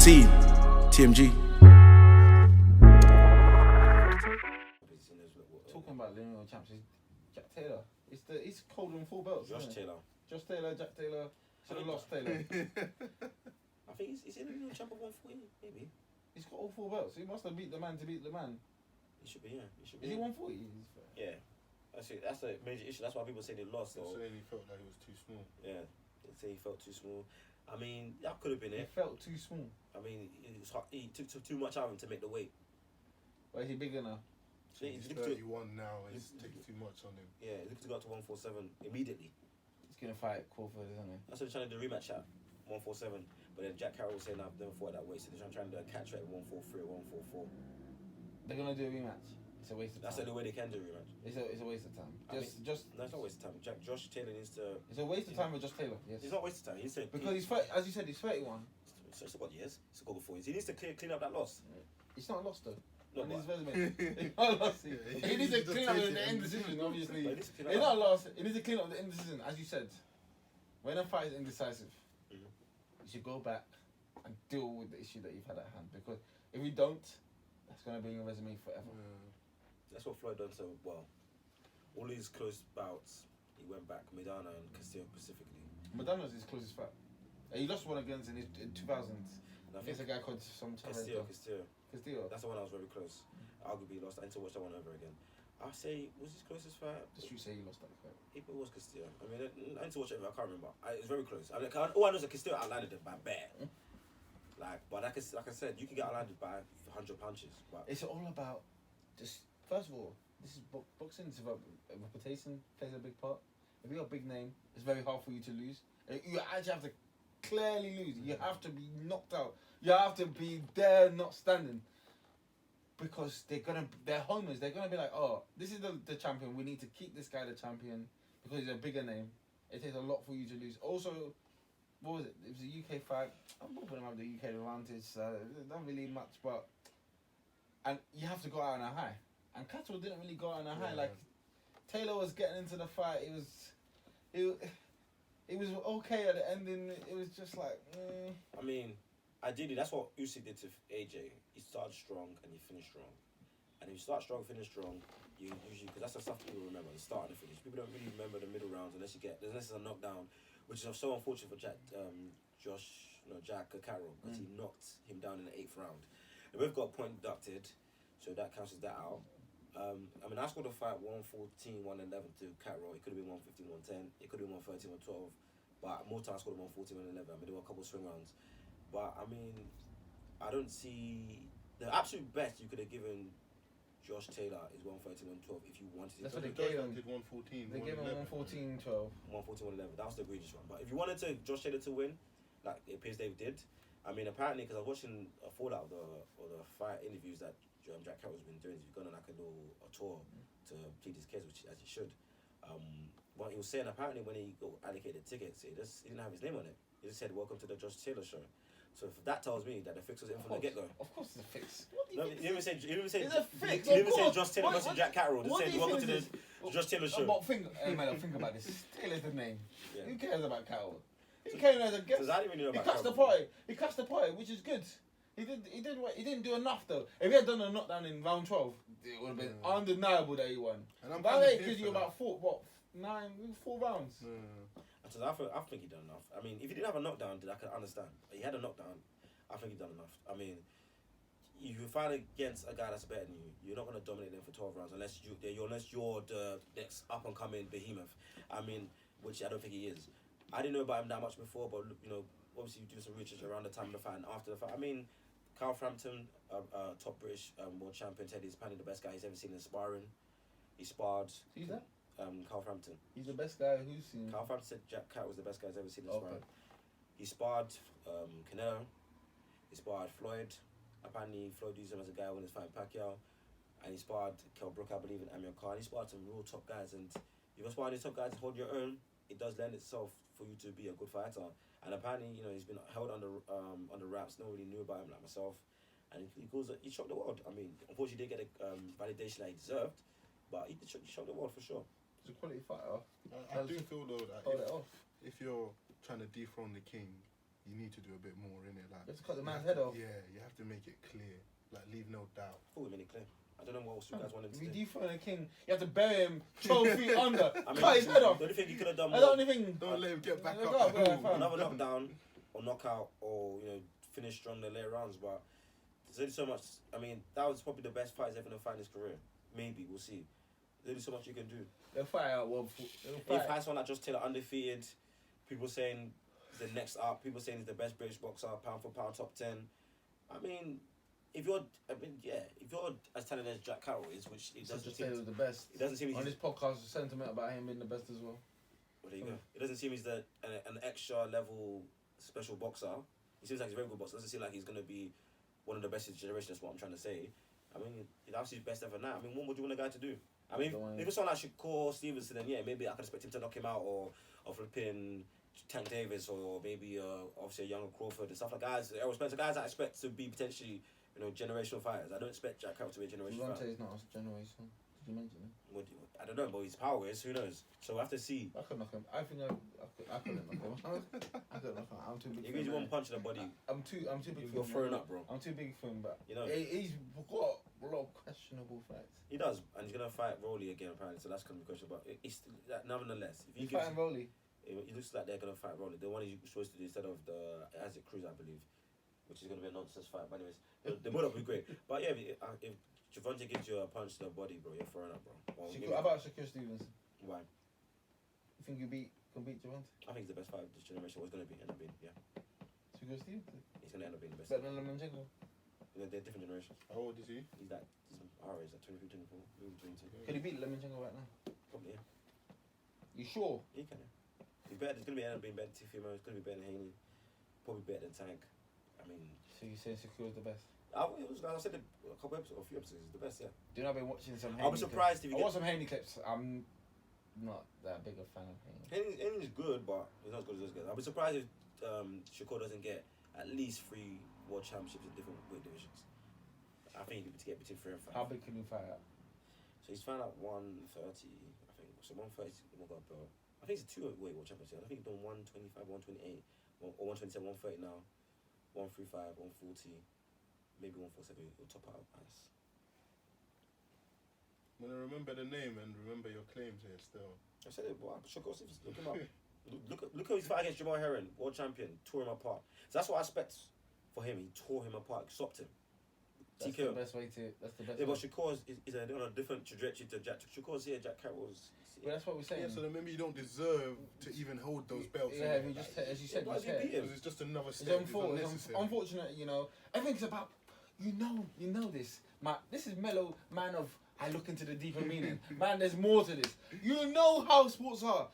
See you, TMG. Talking about lineal champs, Jack Taylor. He's holding 4 belts. Josh Taylor. Josh Taylor, Jack Taylor. Should have lost Taylor. I think he's in a new champ of 140, maybe. He's got all 4 belts. He must have beat the man to beat the man. He should be, yeah. Is he 140? Yeah. That's it. That's a major issue. That's why people say they lost. So he felt like he was too small. Yeah. They say he felt too small. I mean, that could have been He it. felt too small. I mean, he took too much out of him to make the weight. Why is he bigger now? So he's 31 now. He's taking too much on him. Yeah, he's looking to go up to 147 immediately. He's gonna fight Crawford, isn't he? That's what they're trying to do, rematch at 147. But then Jack Carroll was saying, I've never fought that weight, so they're trying to do a catch rate at 143 or 144. They're gonna do a rematch. It's a waste of That's time. the only way they can do a rematch. It's a waste of time. No, it's not a waste of time. Josh Taylor needs to. It's a waste of time with Josh Taylor. Yes. It's not a waste of time. He said because he's 30, as you said, he's 31. So it's got years. It's got before. He needs to clean up that loss. It's not lost though. No, on his resume. It's not lost. He needs to clean up the indecision, obviously. It's not lost. He needs to clean up the indecision, as you said. When a fight is indecisive, you should go back and deal with the issue that you've had at hand. Because if you don't, that's going to be in your resume forever. That's what Floyd done so well. All his close bouts, he went back. Medana and Castillo specifically. Medana's his closest fight. He lost one against in 2000s. Against a guy called Castillo. Castillo. That's the one I was very close. Arguably lost. I need to watch that one over again. I'll say, was his closest fight? Just you say he lost that fight. It was Castillo. I mean, I need to watch it over. I can't remember. It was very close. I mean, all I know is that Castillo outlanded him by bare. But like I said, you can get outlanded by 100 punches. But it's all about just, first of all, this is boxing. It's about reputation, plays a big part. If you're a big name, it's very hard for you to lose. You actually have to clearly lose. You have to be knocked out. You have to be there, not standing. Because they're homers. They're gonna be like, oh, this is the champion. We need to keep this guy the champion because he's a bigger name. It takes a lot for you to lose. Also, what was it? It was a UK fight. I'm hoping I have the UK advantage. Not really much, but and you have to go out on a high. And Catterall didn't really go out on a high. Like Taylor was getting into the fight. It was okay at the ending. It was just like. I mean, ideally, that's what Usyk did to AJ. He started strong and he finished strong. And if you start strong, finish strong, you usually, because that's the stuff people remember, the start and the finish. People don't really remember the middle rounds unless it's a knockdown, which is so unfortunate for Jack Catterall, because he knocked him down in the 8th round. And we've got a point deducted, so that cancels that out. I mean, I scored a fight 114, 111 to Catterall. It could have been 115, 110. It could have been 113, 112. But more time I scored 114, 111. I mean, there were a couple of swing rounds. But, I mean, I don't see... The absolute best you could have given Josh Taylor is 113, 112 if you wanted to. That's what they gave him. Did 114. They gave him 114, 12. 114, 111. That was the egregious one. But if you wanted Josh Taylor to win, like it appears they did, I mean, apparently, because I was watching a fallout of the fight interviews that Jack Carroll's been doing, he's gone on like a tour to plead his case, which as he should. What he was saying, apparently, when he got allocated tickets, he didn't have his name on it. He just said, "Welcome to the Josh Taylor show." So that tells me that the fix was in from the get-go. Of course it's a fix. No, you didn't even say it's a fix. You didn't even say Josh Taylor versus Jack Carroll. Just said, "Welcome to the Josh Taylor show." But think about this. Taylor's the name. Yeah. Who cares about Carroll? He came as a guest. I didn't really know about He catched the party, which is good. He didn't do enough though. If he had done a knockdown in round 12, it would have been undeniable that he won. And I'm because you about 4 rounds. So I think he done enough. I mean, if he didn't have a knockdown, then I can understand. But he had a knockdown. I think he done enough. I mean, if you fight against a guy that's better than you, you're not going to dominate them for 12 rounds unless you're the next up and coming behemoth. I mean, which I don't think he is. I didn't know about him that much before, but obviously you do some research around the time of the fight and after the fight. I mean, Carl Frampton, top British world champion, said he's apparently the best guy he's ever seen in sparring. He sparred. Who's that? Carl Frampton. He's the best guy who's seen. Carl Frampton said Jack Cat was the best guy he's ever seen in sparring. He sparred Canelo. He sparred Floyd. Apparently Floyd used him as a guy when he was fighting Pacquiao. And he sparred Kell Brook, I believe, and Amir Khan. He sparred some real top guys. And if you're sparring these top guys and hold your own, it does lend itself for you to be a good fighter. And apparently, he's been held under wraps. No one really knew about him like myself. And he shocked the world. I mean, unfortunately, he didn't get the validation that he deserved. But he shocked the world for sure. He's a quality fighter. I do feel though that if you're trying to dethrone the king, you need to do a bit more in it. Like, You have to cut the you man's have head to- off. Yeah, you have to make it clear. Like, leave no doubt. I thought we made it clear. I don't know what else you guys wanted to If you do. dethrone a king, you have to bury him 12 feet under, I mean, cut his head off. The only thing you could have done I more, don't even. Don't let him get back Look up. up, yeah, fam. another knockdown or knockout or, you know, finish strong the later rounds, but there's only so much. I mean, that was probably the best fight he's ever going to fight in his career. Maybe, we'll see. There's only so much you can do. They'll fight out one foot. If has someone like Josh Taylor undefeated, people saying the next up, people saying he's the best British boxer, pound for pound, top 10. I mean, if you're as talented as Jack Catterall is, which it doesn't say he seem, was the best. it doesn't seem On he's, his podcast, sentiment about him being the best as well. well, there you go. It doesn't seem he's an extra level special boxer. He seems like he's a very good boxer. It doesn't seem like he's gonna be one of the best in his generation. That's what I'm trying to say. I mean, that's his best ever now. I mean, what would you want a guy to do? I mean, if it's someone like Shakur Stevenson, then yeah, maybe I could expect him to knock him out, or flipping Tank Davis, or maybe obviously a younger Crawford and stuff like guys. Errol Spencer, guys I expect to be potentially, you know, generational fighters. I don't expect Jack Catterall to be a generational fighter. Devontae's not a generation. Did you mention him? I don't know, but his power is, who knows? So we have to see. I could knock him. I think I couldn't knock him. I couldn't knock him. I'm too big. He gives you one punch in the body. I'm too big. You're for him, throwing up, bro. I'm too big for him, but You know. he's got a lot of questionable fights. He does, and he's gonna fight Rolly again apparently. So that's gonna be a question. But it's nonetheless, if He's he gives, fighting Rolly. it looks like they're gonna fight Rolly. The one he's supposed to do instead of the Isaac Cruz, I believe, which is gonna be a nonsense fight. But anyways, the build up will be great. But yeah, if Javante gives you a punch to the body, bro, you're throwing up, bro. Well, How about Shakur Stevenson? why? You think can beat Javante? I think he's the best fighter of this generation. Was gonna end up being, yeah. Shakur Stevenson. He's gonna end up being the best. Better than Lomachenko. They're different generations. How old is he? He's our age, like 23, 24, maybe 22. Could he beat Lomachenko right now? Probably, yeah. You sure? He can. He's better. It's gonna end up being better than Tifimo. It's gonna be better than Haney. Probably better than Tank. I mean, So you say Shakur's the best? it was like I said a couple episodes, a few episodes. It's the best, yeah. Do you know I've been watching some? I'll be surprised if you I get. watched some Haney clips. I'm not that big a fan of Haney. Haney's good, but he's not as good as those guys. I'll be surprised if Shakur doesn't get at least 3 world championships in different weight divisions. I think he'd get between 3 and 5. How big can you fight at? So he's found out 130, I think. So 130 is what got belt. I think it's a 2-weight world championship. I think he's done 125, 128, or 127, 130 now. 135, 140, maybe 147. He'll top out as. I'm gonna remember the name and remember your claims here still. I said it, boy. Shakur Stevenson, look him up. Look how he's fight against Jamal Herron, world champion, tore him apart. So that's what I expect for him. He tore him apart, stopped him. That's TKO. the best way to. That's the best. Yeah, way. but Shakur is on a different trajectory to Jack. Shakur's here, Jack Catterall's. But that's what we're saying. Yeah, so then maybe you don't deserve to even hold those belts. Yeah, innit? if you just as you said, Why you does he said. beat him? Because it's just another It's step. unfortunate, you know. Everything's about, you know this. This is mellow man of. I look into the deeper meaning. Man, there's more to this. You know how sports are.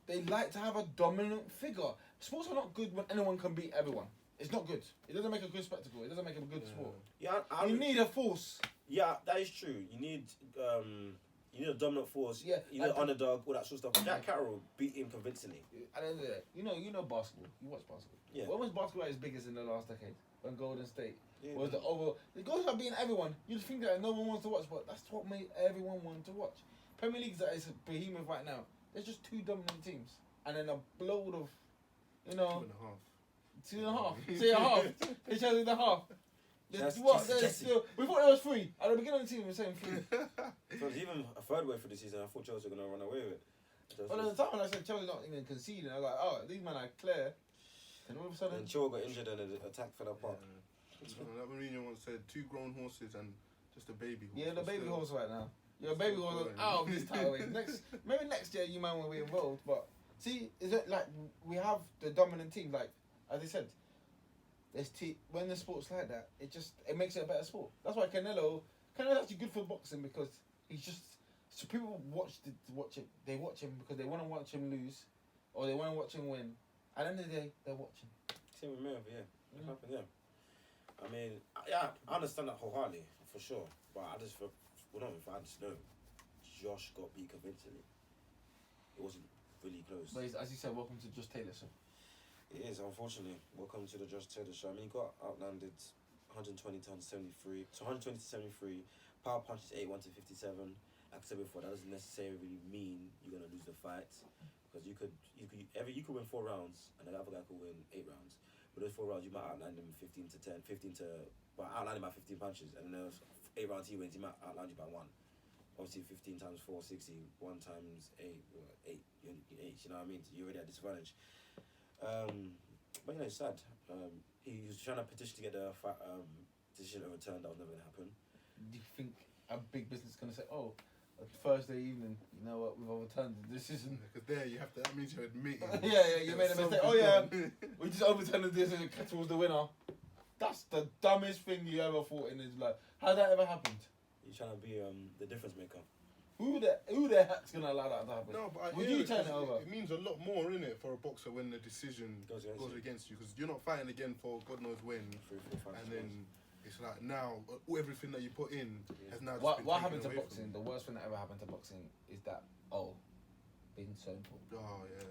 They like to have a dominant figure. Sports are not good when anyone can beat everyone. It's not good. It doesn't make a good spectacle. It doesn't make a good sport. Yeah, You need a force. Yeah, that is true. You need a dominant force. Yeah, You need an underdog, all that sort of stuff. Jack Catterall beat him convincingly. At the end of the day, you know basketball. You watch basketball. Yeah. When was basketball as big as in the last decade? When Golden State Yeah. was the Golden State beating everyone. You'd think that no one wants to watch, but that's what made everyone want to watch. Premier League is a behemoth right now. There's just 2 dominant teams, and then a load of, you know, 2.5. 2.5. Say a half. They chose in the half. That's What? Jesse. There's still, we thought there was 3 at the beginning of the team. We were saying 3. So it's even a third way for the season. I thought Chelsea were going to run away with it. But at the time when I said Chelsea not even conceding, I was like, oh, these men are clear. And all of a sudden, And Chilwell got injured and the attack fell apart. That Mourinho once said 2 grown horses and just a baby horse. yeah, the but baby still. horse right now. You're a baby horse Boring. out of this title race. Maybe next year you might want to be involved. But see, is it like we have the dominant team? Like as I said, when the sport's like that, it makes it a better sport. That's why Canelo's actually good for boxing because he's just so people watch it. They watch him because they want to watch him lose, or they want to watch him win. At the end of the day, they're watching. Same with Merv, yeah. It happened, yeah. I mean, yeah, I understand that wholeheartedly, for sure. But I just feel, I just know Josh got beat convincingly. It wasn't really close. But as you said, welcome to Just Taylor. So It is, unfortunately. Welcome to the Josh Taylor show. I mean, he got outlanded 120 to 173. So 120 to 73. Power punch is 81 to 57. Like I said before, that doesn't necessarily mean you're gonna lose the fight because you could win 4 rounds and the other guy could win 8 rounds. with those 4 rounds, you might outline him 15 to 10, 15 to, but outline him by 15 punches, and then those 8 rounds he wins, he might outline you by 1. Obviously, 15 times 4, 60, 1 times 8, 8, you know what I mean? You're already at disadvantage. But it's sad. He was trying to petition to get the decision overturned. That was never going to happen. Do you think a big business is going to say, oh, Thursday evening, you know what, we've overturned the decision? Because there you have to, that means you're admitting. you made a mistake. Oh yeah, we just overturned the decision, Catterall's the winner. That's the dumbest thing you ever thought in his life. How that ever happened? You're trying to be the difference maker. Who the heck's going to allow that to happen? No, but would you turn it over? It means a lot more, innit, for a boxer when the decision goes against you. Because you're not fighting again for God knows when. 3, 4, 5, and then it's like now, everything that you put in has now just been What taken happened to away boxing, the worst thing that ever happened to boxing is that, being so important. Oh, yeah.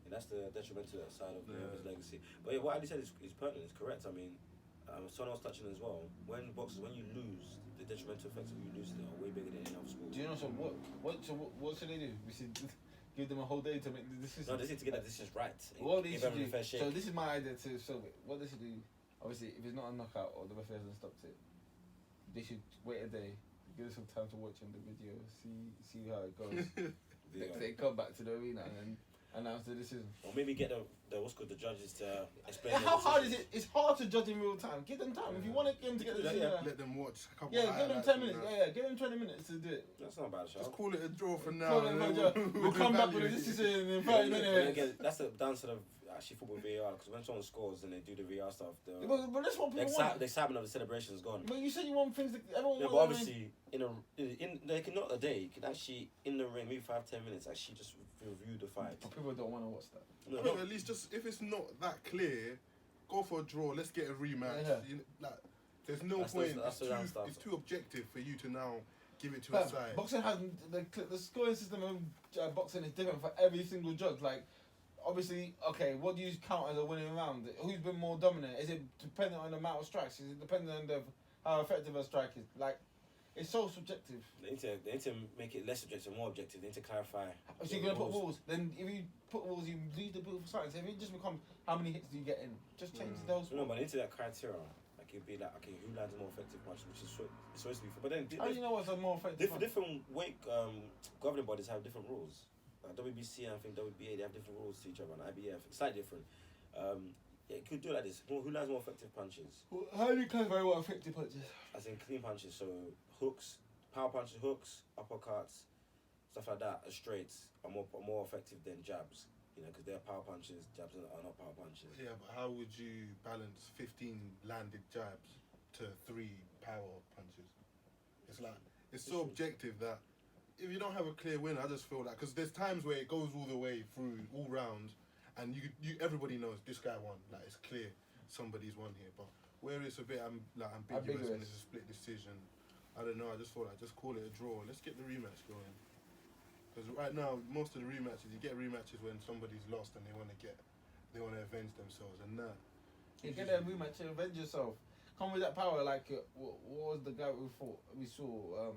That's the detrimental side of his legacy. But yeah, what Ali said is pertinent, is correct. I mean, someone else touching as well. When you lose, the detrimental effects of you losing are way bigger than any other sport. Do you know what should they do? We should give them a whole day to make the decision. No, they need to get that decision right. What they Give should everyone do. a fair shake. So this is my idea to solve it. What they should do, obviously, if it's not a knockout or the referee hasn't stopped it, they should wait a day, give us some time to watch on the video, see how it goes. They come back to the arena and then announce the decision. Or maybe get the judges to explain. How hard is it? It's hard to judge in real time. Give them time. If you want them to get the decision, let them watch a couple. Give them 10 minutes. Give them 20 minutes to do it. That's not a bad shot. Just call it a draw for now. We'll come back with a decision in 30 minutes. Again, that's the downside of actually football VAR, because when someone scores and they do the VAR stuff, but that's what people want. The excitement of the celebration is gone. But you said you want things that everyone wants. But obviously, in like not a day, you can actually in the ring, maybe 5-10 minutes, actually just review the fight. But people don't want to watch that. No, at least just if it's not that clear, go for a draw. Let's get a rematch. Yeah. There's no point. It's too objective for you to now give it to a side. Boxing has the scoring system of boxing is different for every single judge. Like, obviously, okay, what do you count as a winning round? Who's been more dominant? Is it dependent on the amount of strikes? Is it dependent on how effective a strike is? Like, it's so subjective. They need to make it less subjective, more objective. They need to clarify. So you're gonna put rules. Then if you put rules, you lose the beautiful science. If it just becomes how many hits do you get in, just change those. No, but into that criteria, like it'd be like, okay, who lands a more effective punch, which is it's supposed to be. But then how do you know what's a more effective? Different weight governing bodies have different rules. Like WBC and I think WBA, they have different rules to each other. And IBF, it's slightly different. Yeah, you could do it like this. Who lands more effective punches? How do you clarify what effective punches? As in clean punches, so hooks, power punches, hooks, uppercuts, stuff like that, straights are more effective than jabs. You know, because they're power punches, jabs are not power punches. Yeah, but how would you balance 15 landed jabs to 3 power punches? It's like, it's so objective that if you don't have a clear winner, I just feel like, because there's times where it goes all the way through all rounds, and everybody knows this guy won. Like, it's clear somebody's won here. But where it's a bit ambiguous when it's a split decision, I don't know. I just feel like just call it a draw. Let's get the rematch going. Because right now, most of the rematches, you get rematches when somebody's lost and they want to avenge themselves, and that. You get a rematch and avenge yourself. Come with that power. Like, what was the guy we saw?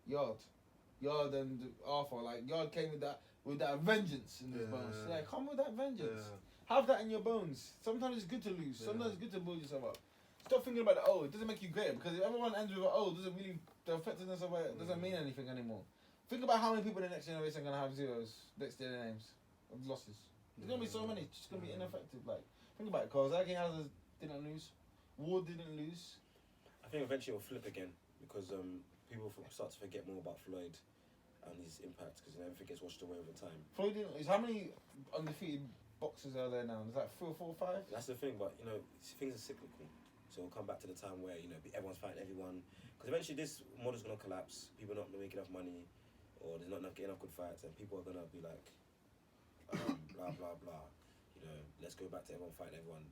Yard and Arthur. Like, Yard came with that vengeance in his bones. Yeah, come with that vengeance. Yeah. Have that in your bones. Sometimes it's good to lose. Sometimes it's good to build yourself up. Stop thinking about it doesn't make you greater, because if everyone ends with doesn't really, the effectiveness of it doesn't mean anything anymore. Think about how many people in the next generation are going to have zeros next to their names of losses. There's going to be so many, it's just going to be ineffective. Like, think about it, Kozaki didn't lose. Ward didn't lose. I think eventually it'll flip again, because people start to forget more about Floyd and his impact, because everything gets washed away over time. Floyd didn't lose. How many undefeated boxers are there now? Is that 3 or 4 or 5? That's the thing, but things are cyclical. So we'll come back to the time where everyone's fighting everyone, because eventually this model's gonna collapse. People are not gonna make enough money, or there's not enough good fights, and people are gonna be like, blah blah blah. Let's go back to everyone fighting everyone.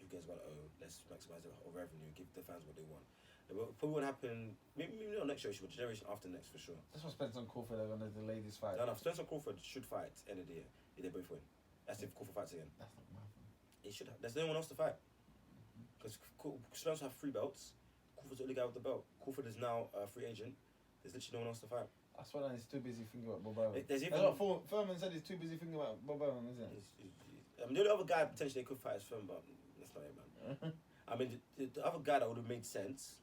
Who cares about let's maximize the revenue, give the fans what they want. It probably won't happen. Maybe not next generation, but generation after next for sure. That's what Spencer and Crawford are gonna delay this fight. No, Spencer and Crawford should fight end of the year if they both win. That's if Crawford fights again. That's not my fault. He should. There's no one else to fight. Because Spencer have 3 belts. Crawford's the only guy with the belt. Crawford is now a free agent. There's literally no one else to fight. I swear he's too busy thinking about Bob Arum. There's even Furman said he's too busy thinking about Bob Arum, isn't it? the only other guy potentially they could fight is Finn, but that's not it, man. I mean, the other guy that would have made sense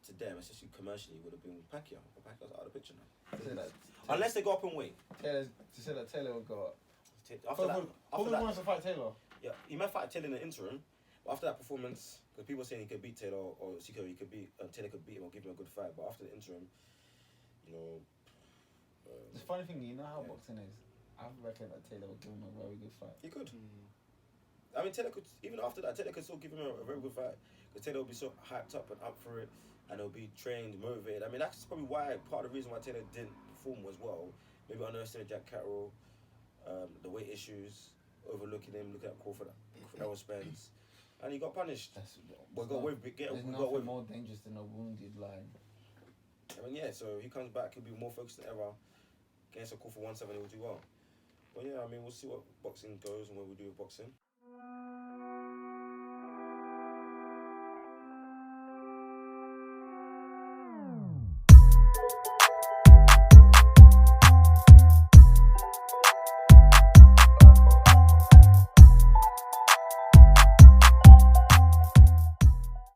to them, especially commercially, would have been Pacquiao. But Pacquiao's out of the picture now. Unless they go up in weight. Taylor will go up. After that, wants to fight Taylor. yeah, he might fight Taylor in the interim. But after that performance, because people are saying he could beat Taylor, or Taylor could beat him or give him a good fight. But after the interim, you know. The funny thing, you know how boxing is. I reckon that Taylor will give him a very good fight. He could. I mean, Taylor could, even after that, Taylor could still give him a very good fight. Because Taylor will be so hyped up and up for it, and he'll be trained, motivated. I mean, that's probably why, part of the reason why Taylor didn't perform as well. Maybe underestimated Jack Catterall, the weight issues, overlooking him, looking at Crawford Spence, and he got punished. There's nothing more dangerous than a wounded lion. I mean, yeah, so he comes back, he'll be more focused than ever. Against a Crawford 170, he'll do well. But yeah, I mean, we'll see what boxing goes and what we do with boxing.